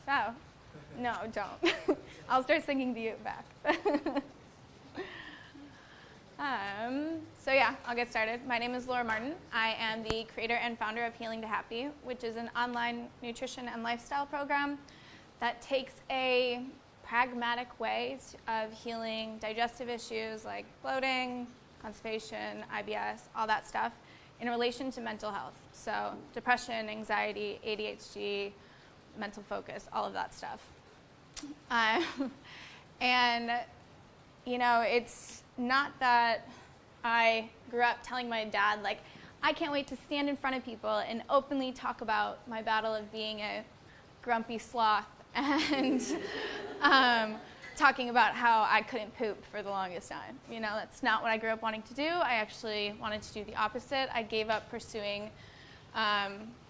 So, no, don't. I'll start singing to you back. So yeah, I'll get started. My name is Laura Martin. I am the creator and founder of Healing to Happy, which is an online nutrition and lifestyle program that takes a pragmatic way of healing digestive issues like bloating, constipation, IBS, all that stuff in relation to mental health. So depression, anxiety, ADHD, mental focus, all of that stuff. And, you know, it's not that I grew up telling my dad, like, I can't wait to stand in front of people and openly talk about my battle of being a grumpy sloth and talking about how I couldn't poop for the longest time. You know, that's not what I grew up wanting to do. I actually wanted to do the opposite. I gave up pursuing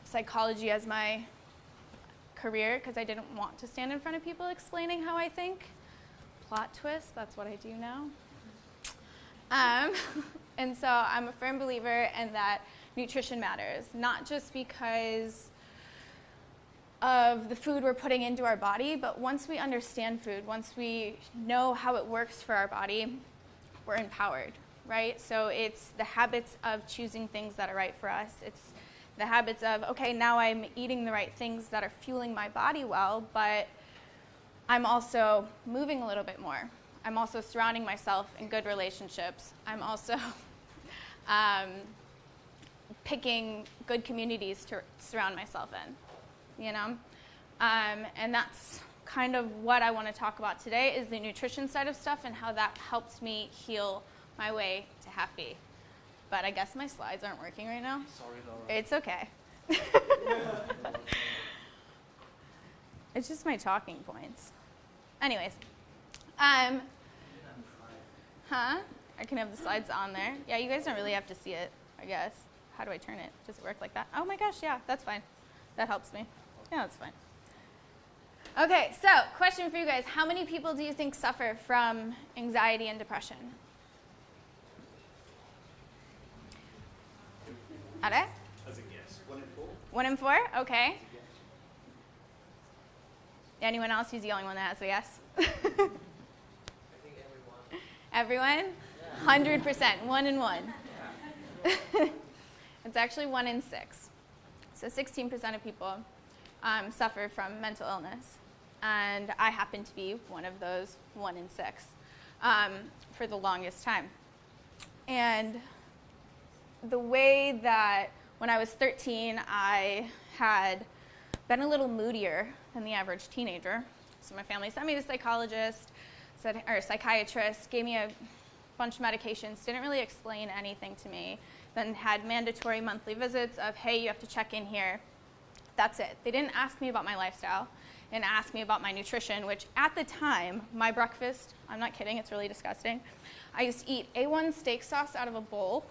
psychology as my career because I didn't want to stand in front of people explaining how I think. Plot twist, that's what I do now. And so I'm a firm believer in that nutrition matters, not just because of the food we're putting into our body, but once we understand food, once we know how it works for our body, we're empowered, right? So it's the habits of choosing things that are right for us. It's the habits of, okay, now I'm eating the right things that are fueling my body well, but I'm also moving a little bit more. I'm also surrounding myself in good relationships. I'm also picking good communities to surround myself in, you know? And that's kind of what I want to talk about today is the nutrition side of stuff and how that helps me heal my way to happy. But I guess my slides aren't working right now. Sorry, Laura. It's okay. It's just my talking points. Anyways. I can have the slides on there. Yeah, you guys don't really have to see it, I guess. How do I turn it? Does it work like that? Oh my gosh, yeah, that's fine. That helps me. Yeah, that's fine. Okay, so question for you guys. How many people do you think suffer from anxiety and depression? As a guess. 1 in 4. 1 in 4? Okay. Anyone else who's the only one that has a yes? I think everyone. Everyone? 100%. 1 in 1. It's actually 1 in 6. So 16% of people suffer from mental illness. And I happen to be one of those 1 in 6 for the longest time. And the way that when I was 13, I had been a little moodier than the average teenager. So my family sent me to a psychologist, or a psychiatrist, gave me a bunch of medications, didn't really explain anything to me, then had mandatory monthly visits of, hey, you have to check in here. That's it. They didn't ask me about my lifestyle, didn't ask me about my nutrition, which at the time, my breakfast, I'm not kidding, it's really disgusting. I used to eat A1 steak sauce out of a bowl,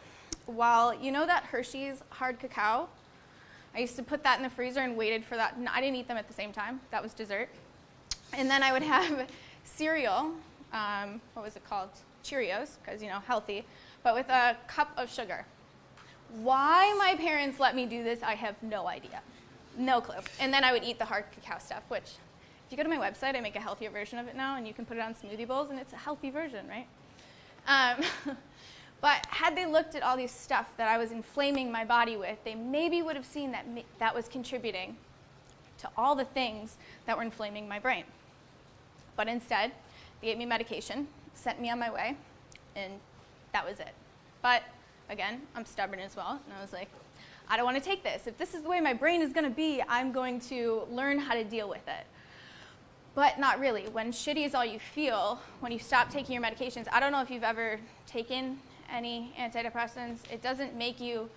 while, you know that Hershey's hard cacao? I used to put that in the freezer and waited for that. I didn't eat them at the same time. That was dessert. And then I would have cereal, what was it called? Cheerios, because, you know, healthy, but with a cup of sugar. Why my parents let me do this, I have no idea. No clue. And then I would eat the hard cacao stuff, which, if you go to my website, I make a healthier version of it now, and you can put it on smoothie bowls, and it's a healthy version, right? But had they looked at all these stuff that I was inflaming my body with, they maybe would have seen that that was contributing to all the things that were inflaming my brain. But instead, they gave me medication, sent me on my way, and that was it. But again, I'm stubborn as well, and I was like, I don't want to take this. If this is the way my brain is going to be, I'm going to learn how to deal with it. But not really. When shitty is all you feel, when you stop taking your medications, I don't know if you've ever taken any antidepressants. It doesn't make you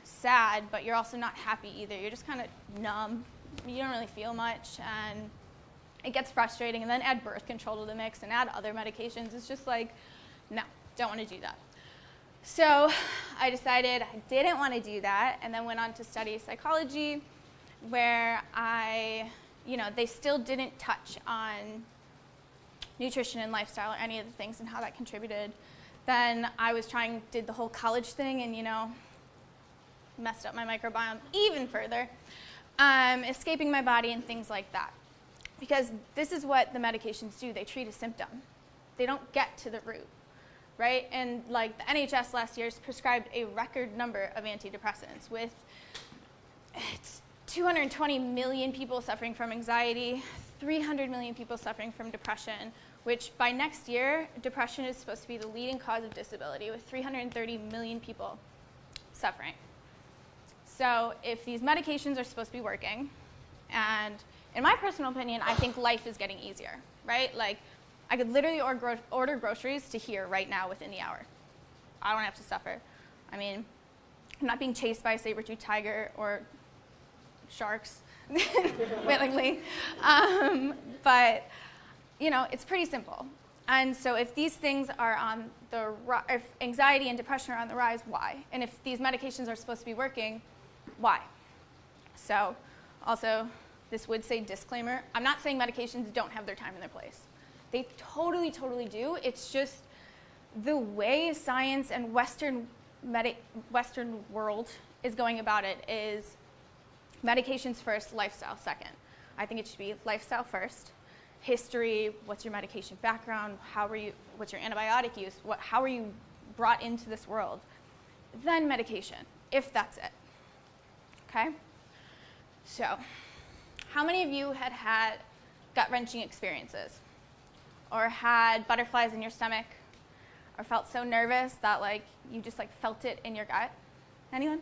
sad, but you're also not happy either. You're just kind of numb. You don't really feel much, and it gets frustrating. And then add birth control to the mix and add other medications. It's just like, no, don't want to do that. So I decided I didn't want to do that, and then went on to study psychology, where they still didn't touch on nutrition and lifestyle or any of the things and how that contributed. Then I did the whole college thing and, messed up my microbiome even further, escaping my body and things like that. Because this is what the medications do. They treat a symptom. They don't get to the root, right? And like the NHS last year prescribed a record number of antidepressants with 220 million people suffering from anxiety, 300 million people suffering from depression, which by next year, depression is supposed to be the leading cause of disability with 330 million people suffering. So if these medications are supposed to be working, and in my personal opinion, I think life is getting easier, right? Like, I could literally order groceries to here right now within the hour. I don't have to suffer. I mean, I'm not being chased by a saber-toothed tiger or sharks, willingly. But, you know, it's pretty simple. And so if these things are on the if anxiety and depression are on the rise, why? And if these medications are supposed to be working, why? So also, this would say disclaimer. I'm not saying medications don't have their time and their place. They totally, totally do. It's just the way science and Western world is going about it is medications first, lifestyle second. I think it should be lifestyle first. History, what's your medication background, what's your antibiotic use, how are you brought into this world? Then medication, if that's it. Okay? So, how many of you had gut-wrenching experiences? Or had butterflies in your stomach? Or felt so nervous that like you just like felt it in your gut? Anyone?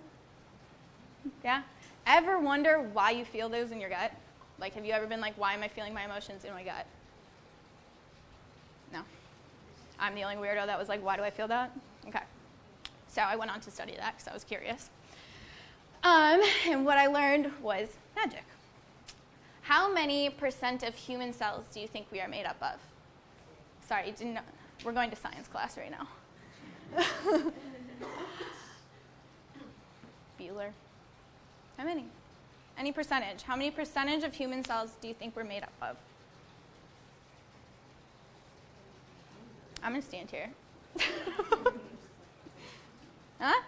Yeah? Ever wonder why you feel those in your gut? Like, have you ever been like, why am I feeling my emotions in my gut? No. I'm the only weirdo that was like, why do I feel that? Okay. So I went on to study that because I was curious. And what I learned was magic. How many % of human cells do you think we are made up of? Sorry, you didn't know. We're going to science class right now. Bueller. How many? Any percentage. How many % of human cells do you think we're made up of? I'm going to stand here. Huh?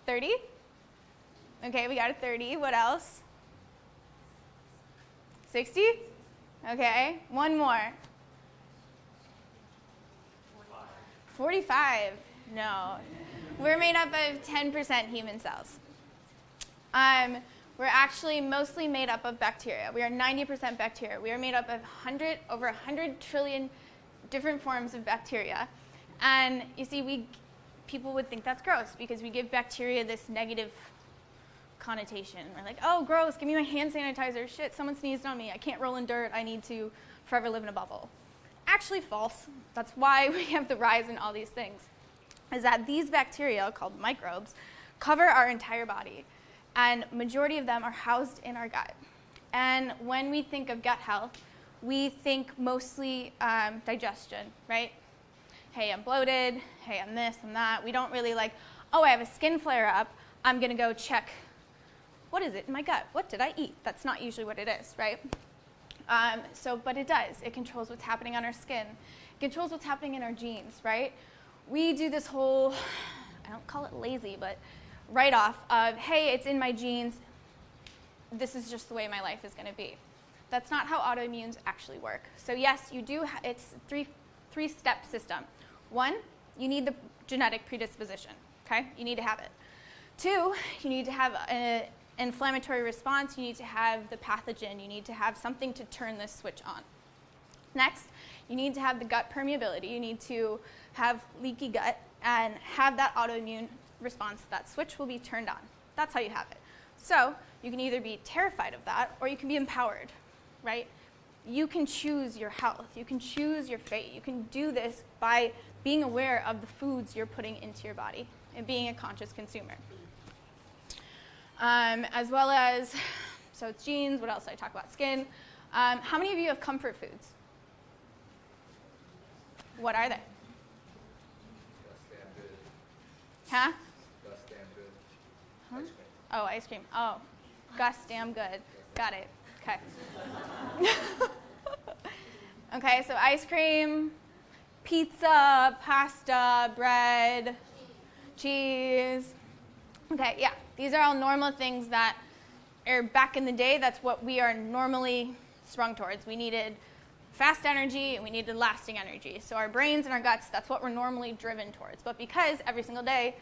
30? Okay, we got a 30. What else? 60? Okay, one more. 45. No. We're made up of 10% human cells. We're actually mostly made up of bacteria. We are 90% bacteria. We are made up of over 100 trillion different forms of bacteria. And you see, people would think that's gross because we give bacteria this negative connotation. We're like, oh, gross, give me my hand sanitizer. Shit, someone sneezed on me. I can't roll in dirt. I need to forever live in a bubble. Actually false. That's why we have the rise in all these things, is that these bacteria, called microbes, cover our entire body. And majority of them are housed in our gut. And when we think of gut health, we think mostly digestion, right? Hey, I'm bloated. Hey, I'm this, I'm that. We don't really like, oh, I have a skin flare-up. I'm going to go check, what is it in my gut? What did I eat? That's not usually what it is, right? But it does. It controls what's happening on our skin. It controls what's happening in our genes, right? We do this whole, I don't call it lazy, but write-off of, hey, it's in my genes. This is just the way my life is going to be. That's not how autoimmunes actually work. So yes, you do. It's three-step system. 1, you need the genetic predisposition. Okay, you need to have it. 2, you need to have an inflammatory response. You need to have the pathogen. You need to have something to turn this switch on. Next, you need to have the gut permeability. You need to have leaky gut and have that autoimmune response. That switch will be turned on. That's how you have it. So you can either be terrified of that or you can be empowered, right? You can choose your health. You can choose your fate. You can do this by being aware of the foods you're putting into your body and being a conscious consumer. As well as, so it's genes. What else did I talk about? Skin. How many of you have comfort foods? What are they? Huh? Gus damn good. Huh? Ice cream. Oh, ice cream. Oh, Gus damn good. Got it. Okay. Okay, so ice cream, pizza, pasta, bread, cheese. Okay, yeah. These are all normal things that are back in the day. That's what we are normally sprung towards. We needed fast energy and we needed lasting energy. So our brains and our guts, that's what we're normally driven towards. But because every single day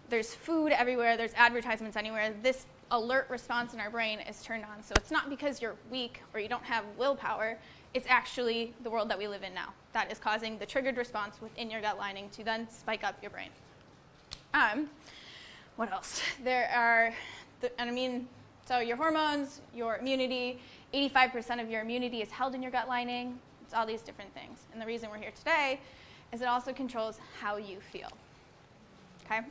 there's food everywhere, there's advertisements anywhere, this alert response in our brain is turned on. So it's not because you're weak or you don't have willpower, it's actually the world that we live in now that is causing the triggered response within your gut lining to then spike up your brain. What else? So your hormones, your immunity, 85% of your immunity is held in your gut lining. It's all these different things. And the reason we're here today is it also controls how you feel. Okay?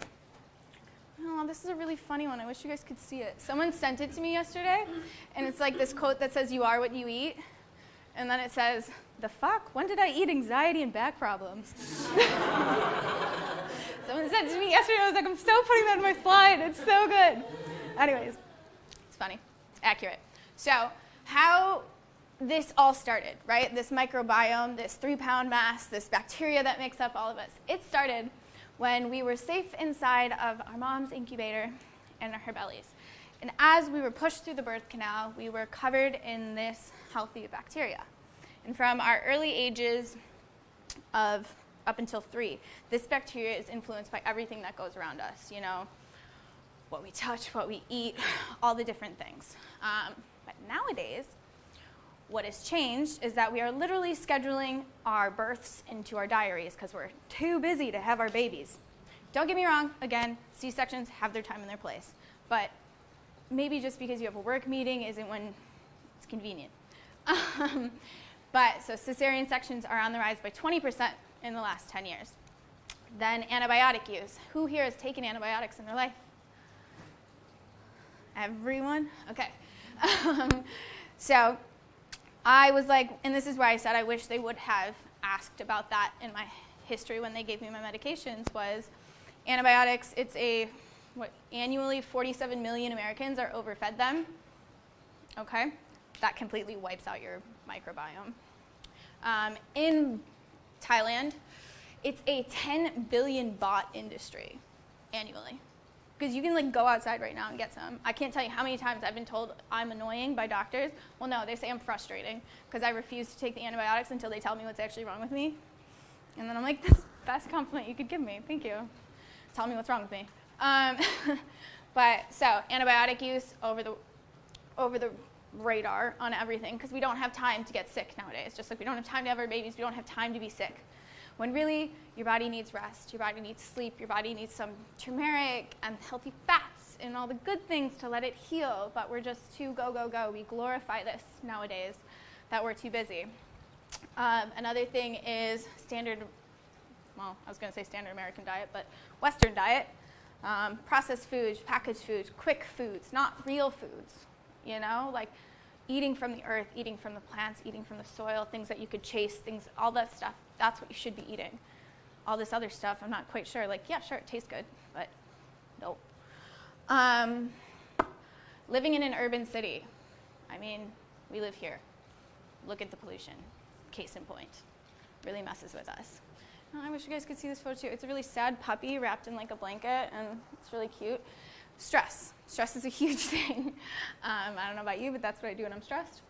Oh, this is a really funny one. I wish you guys could see it. Someone sent it to me yesterday, and it's like this quote that says, "You are what you eat." And then it says, "The fuck? When did I eat anxiety and back problems?" Someone sent it to me yesterday. I was like, I'm so putting that in my slide. It's so good. Anyways, it's funny. It's accurate. So how this all started, right? This microbiome, this 3-pound mass, this bacteria that makes up all of us. It started when we were safe inside of our mom's incubator in her bellies. And as we were pushed through the birth canal, we were covered in this healthy bacteria. And from our early ages of up until 3, this bacteria is influenced by everything that goes around us, what we touch, what we eat, all the different things. But nowadays, what has changed is that we are literally scheduling our births into our diaries because we're too busy to have our babies. Don't get me wrong, again, C-sections have their time and their place. But maybe just because you have a work meeting isn't when it's convenient. So cesarean sections are on the rise by 20% in the last 10 years. Then antibiotic use. Who here has taken antibiotics in their life? Everyone? Okay. So I was like, and this is where I said I wish they would have asked about that in my history when they gave me my medications, was antibiotics. It's annually 47 million Americans are overfed them. Okay? That completely wipes out your microbiome. In Thailand, it's a 10 billion baht industry annually. Because you can go outside right now and get some. I can't tell you how many times I've been told I'm annoying by doctors. Well, no, they say I'm frustrating because I refuse to take the antibiotics until they tell me what's actually wrong with me. And then I'm like, that's the best compliment you could give me. Thank you. Tell me what's wrong with me. So antibiotic use over the radar on everything because we don't have time to get sick nowadays. Just like we don't have time to have our babies, we don't have time to be sick. When really, your body needs rest, your body needs sleep, your body needs some turmeric and healthy fats and all the good things to let it heal, but we're just too go, go, go. We glorify this nowadays that we're too busy. Another thing is standard American diet, but Western diet. Processed foods, packaged foods, quick foods, not real foods, like eating from the earth, eating from the plants, eating from the soil, things that you could chase, all that stuff. That's what you should be eating. All this other stuff, I'm not quite sure. Yeah, sure, it tastes good, but nope. Living in an urban city. We live here. Look at the pollution. Case in point. Really messes with us. Oh, I wish you guys could see this photo too. It's a really sad puppy wrapped in a blanket, and it's really cute. Stress. Stress is a huge thing. I don't know about you, but that's what I do when I'm stressed.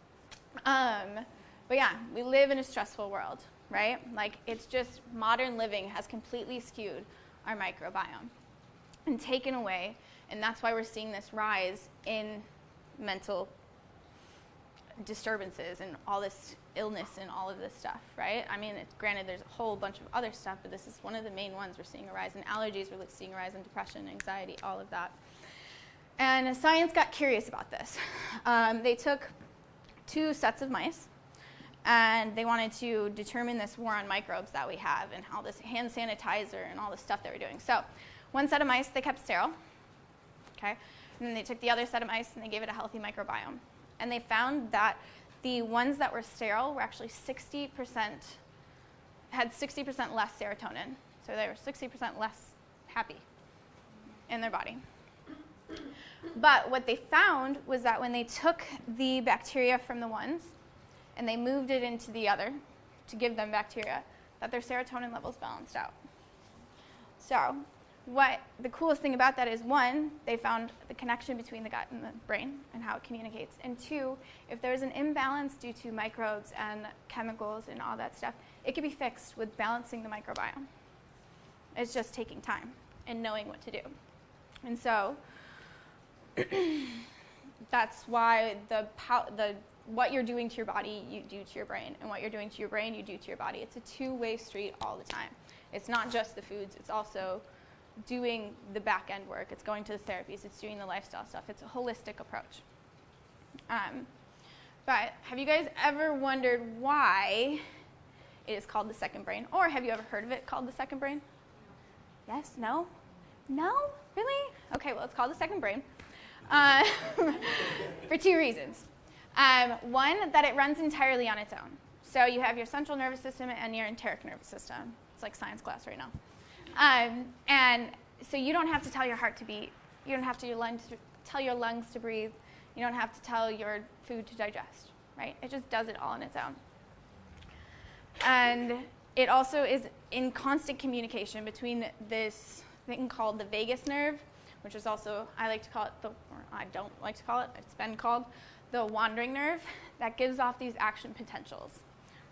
But yeah, we live in a stressful world, right? It's just modern living has completely skewed our microbiome and taken away, and that's why we're seeing this rise in mental disturbances and all this illness and all of this stuff, right? Granted, there's a whole bunch of other stuff, but this is one of the main ones. We're seeing a rise in allergies, we're seeing a rise in depression, anxiety, all of that. And science got curious about this. They took 2 sets of mice, and they wanted to determine this war on microbes that we have and how this hand sanitizer and all this stuff they were doing. So 1 set of mice they kept sterile, okay? And then they took the other set of mice and they gave it a healthy microbiome. And they found that the ones that were sterile were actually had 60% less serotonin. So they were 60% less happy in their body. But what they found was that when they took the bacteria from the ones and they moved it into the other to give them bacteria, that their serotonin levels balanced out. So what the coolest thing about that is, one, they found the connection between the gut and the brain and how it communicates. And two, if there's an imbalance due to microbes and chemicals and all that stuff, it can be fixed with balancing the microbiome. It's just taking time and knowing what to do. And so that's why what you're doing to your body, you do to your brain. And what you're doing to your brain, you do to your body. It's a two-way street all the time. It's not just the foods. It's also doing the back end work. It's going to the therapies. It's doing the lifestyle stuff. It's a holistic approach. But have you guys ever wondered why it is called the second brain? Or have you ever heard of it called the second brain? Yes? No? No? Really? Okay, well, it's called the second brain for two reasons. One, that it runs entirely on its own. So you have your central nervous system and your enteric nervous system. It's like science class right now. And so you don't have to tell your heart to beat. You don't have to tell your lungs to breathe. You don't have to tell your food to digest, right? It just does it all on its own. And it also is in constant communication between this thing called the vagus nerve, which is also, I like to call it, or I don't like to call it, it's been called the wandering nerve, that gives off these action potentials,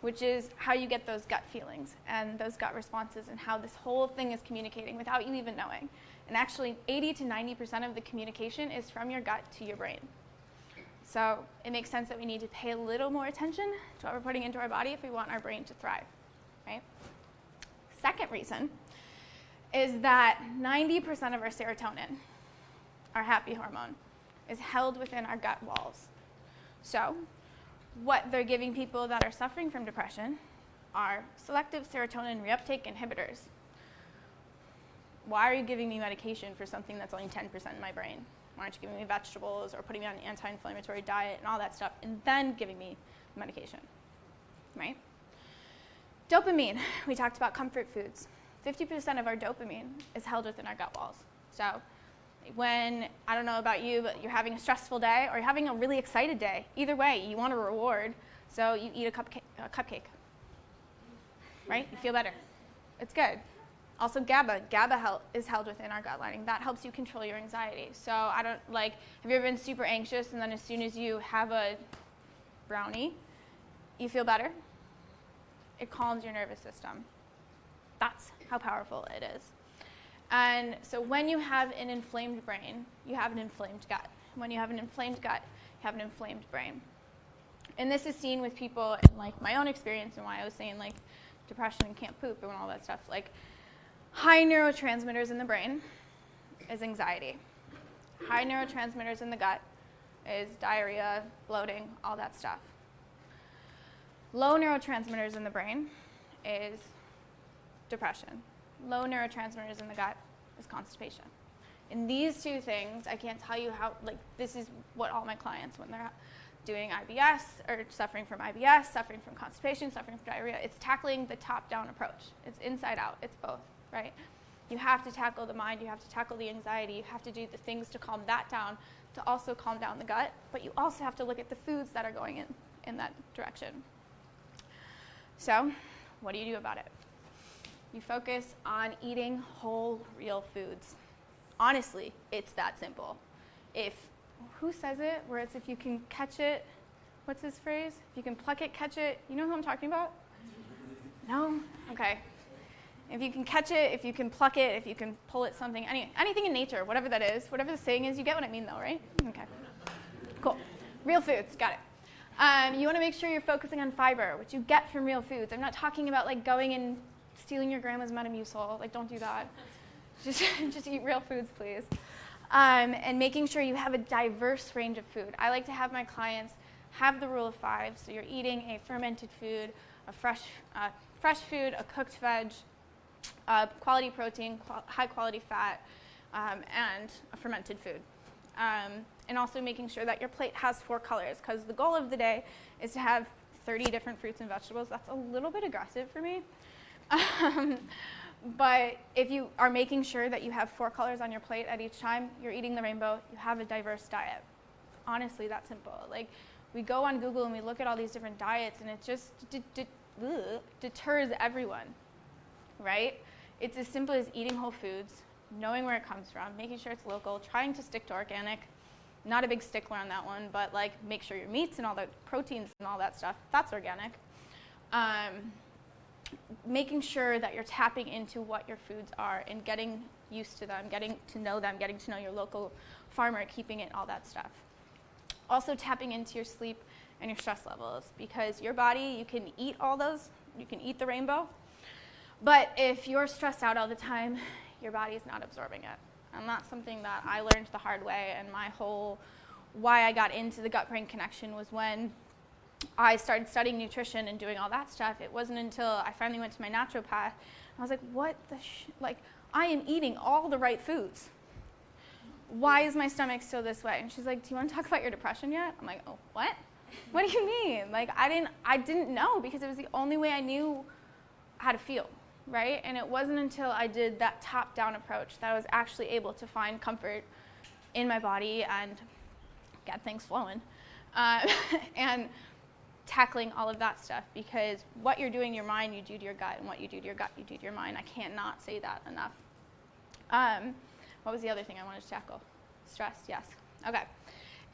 which is how you get those gut feelings and those gut responses and how this whole thing is communicating without you even knowing. And actually 80 to 90% of the communication is from your gut to your brain. So it makes sense that we need to pay a little more attention to what we're putting into our body if we want our brain to thrive, right? Second reason is that 90% of our serotonin, our happy hormone, is held within our gut walls. So what they're giving people that are suffering from depression are selective serotonin reuptake inhibitors. Why are you giving me medication for something that's only 10% in my brain? Why aren't you giving me vegetables or putting me on an anti-inflammatory diet and all that stuff and then giving me medication, right? Dopamine, we talked about comfort foods. 50% of our dopamine is held within our gut walls. So when, I don't know about you, but you're having a stressful day or you're having a really excited day, either way, you want a reward, so you eat a cupcake, right? You feel better. It's good. Also GABA is held within our gut lining. That helps you control your anxiety. So have you ever been super anxious and then as soon as you have a brownie, you feel better? It calms your nervous system. That's how powerful it is. And so when you have an inflamed brain, you have an inflamed gut. When you have an inflamed gut, you have an inflamed brain. And this is seen with people in my own experience and why I was saying depression and can't poop and all that stuff. High neurotransmitters in the brain is anxiety. High neurotransmitters in the gut is diarrhea, bloating, all that stuff. Low neurotransmitters in the brain is depression. Low neurotransmitters in the gut is constipation. And these two things, I can't tell you how, this is what all my clients, when they're doing IBS or suffering from IBS, suffering from constipation, suffering from diarrhea, it's tackling the top-down approach. It's inside out. It's both, right? You have to tackle the mind. You have to tackle the anxiety. You have to do the things to calm that down, to also calm down the gut. But you also have to look at the foods that are going in that direction. So what do you do about it? You focus on eating whole, real foods. Honestly, it's that simple. Who says it? Where it's if you can catch it, what's his phrase? If you can pluck it, catch it. You know who I'm talking about? No? Okay. If you can catch it, if you can pluck it, if you can pull it, something, anything in nature, whatever that is, whatever the saying is, you get what I mean though, right? Okay. Cool. Real foods, got it. You want to make sure you're focusing on fiber, which you get from real foods. I'm not talking about going and stealing your grandma's Metamucil. Don't do that. Just eat real foods, please. And making sure you have a diverse range of food. I like to have my clients have the rule of 5. So you're eating a fermented food, a fresh food, a cooked veg, quality protein, high quality fat, and a fermented food. And also making sure that your plate has 4 colors, because the goal of the day is to have 30 different fruits and vegetables. That's a little bit aggressive for me. But if you are making sure that you have 4 colors on your plate at each time, you're eating the rainbow, you have a diverse diet. Honestly, that simple. We go on Google and we look at all these different diets and it just deters everyone, right? It's as simple as eating whole foods, knowing where it comes from, making sure it's local, trying to stick to organic. Not a big stickler on that one, but like make sure your meats and all the proteins and all that stuff, that's organic. Making sure that you're tapping into what your foods are and getting used to them, getting to know your local farmer, keeping it, all that stuff. Also tapping into your sleep and your stress levels, because your body, you can eat all those, you can eat the rainbow, but if you're stressed out all the time, your body's not absorbing it. And that's something that I learned the hard way, and my whole why I got into the gut-brain connection was when I started studying nutrition and doing all that stuff. It wasn't until I finally went to my naturopath, and I was like, what the like, I am eating all the right foods. Why is my stomach still this way? And she's like, do you want to talk about your depression yet? I'm like, oh, what? What do you mean? Like, I didn't know, because it was the only way I knew how to feel. Right? And it wasn't until I did that top-down approach that I was actually able to find comfort in my body and get things flowing. And tackling all of that stuff, because what you're doing to your mind, you do to your gut, and what you do to your gut, you do to your mind. I cannot say that enough. What was the other thing I wanted to tackle? Stress, yes. Okay.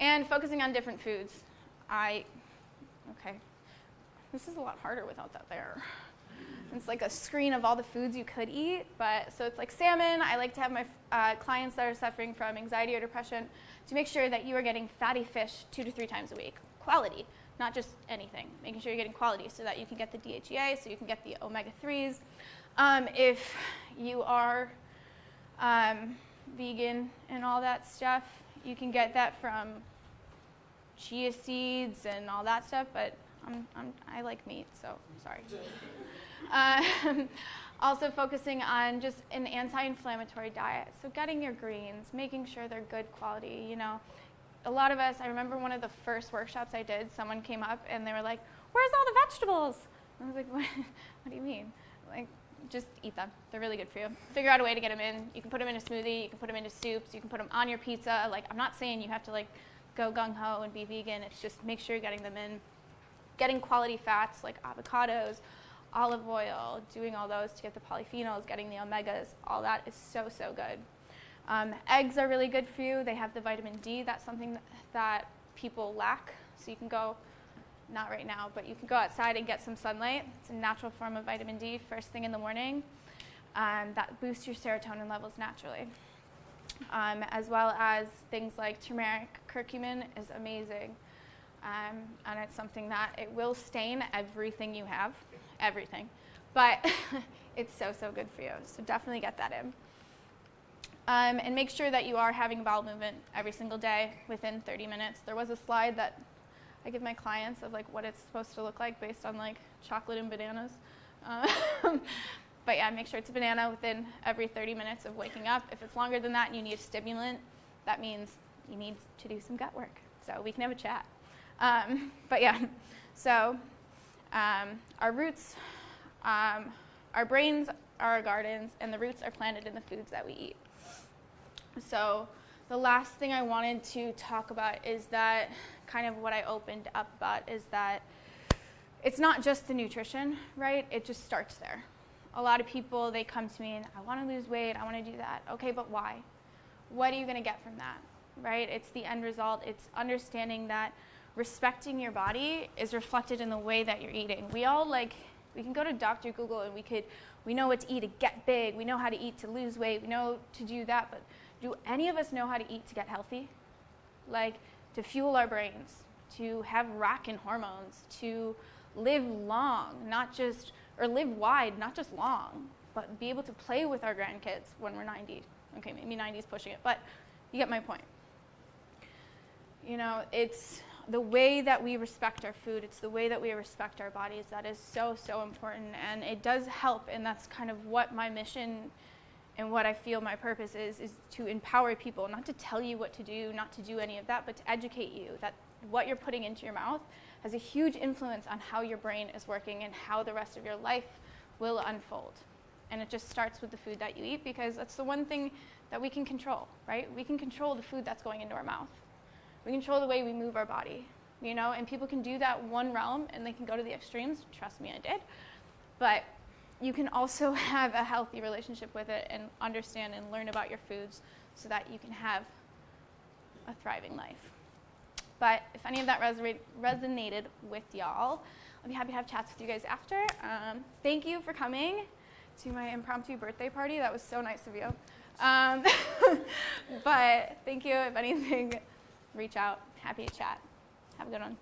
And focusing on different foods. Okay. This is a lot harder without that there. It's like a screen of all the foods you could eat, but so it's like salmon. I like to have my clients that are suffering from anxiety or depression to make sure that you are getting fatty fish 2 to 3 times a week. Quality, not just anything. Making sure you're getting quality so that you can get the DHEA, so you can get the omega-3s. If you are vegan and all that stuff, you can get that from chia seeds and all that stuff, but I like meat, so sorry. Also focusing on just an anti-inflammatory diet. So getting your greens, making sure they're good quality. You know, a lot of us, I remember one of the first workshops I did, someone came up and they were like, where's all the vegetables? And I was like, what do you mean? Like, just eat them. They're really good for you. Figure out a way to get them in. You can put them in a smoothie. You can put them into soups. You can put them on your pizza. Like, I'm not saying you have to like go gung-ho and be vegan. It's just make sure you're getting them in. Getting quality fats like avocados, olive oil, doing all those to get the polyphenols, getting the omegas, all that is so, so good. Eggs are really good for you. They have the vitamin D. That's something that people lack. So you can go, not right now, but you can go outside and get some sunlight. It's a natural form of vitamin D first thing in the morning. That boosts your serotonin levels naturally. As well as things like turmeric. Curcumin is amazing. And it's something that it will stain everything you have, everything. But it's so, so good for you. So definitely get that in. And make sure that you are having bowel movement every single day within 30 minutes. There was a slide that I give my clients of like what it's supposed to look like based on like chocolate and bananas. But yeah, make sure it's a banana within every 30 minutes of waking up. If it's longer than that and you need a stimulant, that means you need to do some gut work. So we can have a chat. But yeah, so our roots, our brains are our gardens, and the roots are planted in the foods that we eat. So the last thing I wanted to talk about is that kind of what I opened up about is that it's not just the nutrition, right? It just starts there. A lot of people, they come to me and I want to lose weight, I want to do that. Okay, but why? What are you going to get from that, right? It's the end result. It's understanding that respecting your body is reflected in the way that you're eating. We can go to Dr. Google and we know what to eat to get big. We know how to eat to lose weight. We know to do that. But do any of us know how to eat to get healthy? Like to fuel our brains, to have rockin' hormones, to live long, or live wide, not just long, but be able to play with our grandkids when we're 90. Okay, maybe 90 is pushing it, but you get my point. You know, it's the way that we respect our food, it's the way that we respect our bodies that is so, so important, and it does help, and that's kind of what my mission and what I feel my purpose is to empower people, not to tell you what to do, not to do any of that, but to educate you that what you're putting into your mouth has a huge influence on how your brain is working and how the rest of your life will unfold. And it just starts with the food that you eat, because that's the one thing that we can control, right? We can control the food that's going into our mouth. We control the way we move our body, you know, and people can do that one realm and they can go to the extremes. Trust me, I did. But you can also have a healthy relationship with it and understand and learn about your foods so that you can have a thriving life. But if any of that resonated with y'all, I'll be happy to have chats with you guys after. Thank you for coming to my impromptu birthday party. That was so nice of you. But thank you. If anything, reach out. Happy to chat. Have a good one.